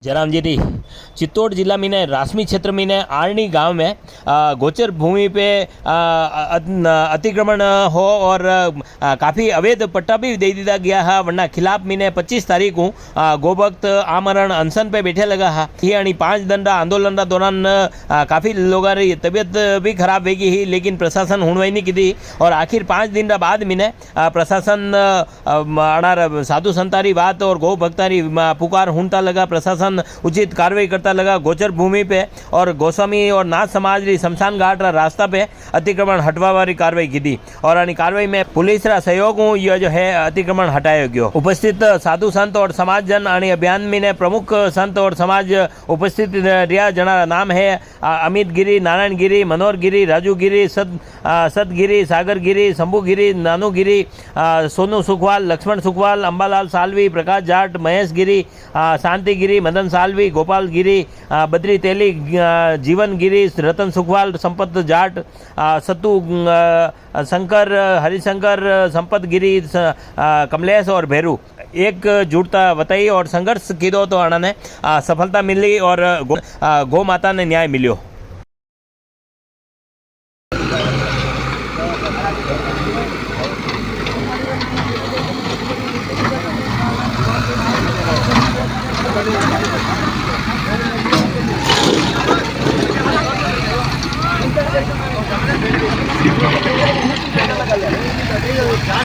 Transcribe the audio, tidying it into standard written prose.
जयराम जी चित्तौड़ जिला में रासमी क्षेत्र में आरणी गांव में गोचर भूमि पे अतिक्रमण हो और काफ़ी अवैध पट्टा भी दे दिया गया है। वरना खिलाफ मैंने 25 तारीख को गोभक्त आमरण अनशन पे बैठे लगा है। ये 5 दिन आंदोलन के दौरान काफ़ी लोगों की तबीयत भी खराब हो गई, लेकिन प्रशासन हुणवाई नहीं की। और आखिर 5 दिन बाद मैंने प्रशासन अनार साधु संतारी बात और गौ भक्तारी पुकार हुणता लगा। प्रशासन उचित कार्रवाई करता लगा गोचर भूमि पे और गोस्वामी और नाथ समाज री शमशान घाट रा रास्ता पे अतिक्रमण हटवा वाली कार्रवाई की थी। और आनी कार्रवाई में पुलिस रा सहयोग यह जो है अतिक्रमण हटाया गयो। उपस्थित साधु संत और समाज जन आनी अभियान में प्रमुख संत और समाज उपस्थित रिया जना नाम है अमित गिरी, नारायण गिरी, मनोहर गिरी, राजू गिरी, सतगिरी, सागर गिरी, शंभू गिरी, नानू गिरी, सोनू सुखवाल, लक्ष्मण सुखवाल, अंबालाल सालवी, प्रकाश जाट, महेश गिरी, शांति गिरी, मदन सालवी, गोपाल गिरी, बद्री तेली, जीवन गिरी, रतन सुखवाल, संपत जाट, सत्तू शंकर, हरिशंकर, संपत गिरी, कमलेश और भैरू एक जुटता बताई और संघर्ष किया तो अणा ने सफलता मिली और गौ माता ने न्याय मिलो।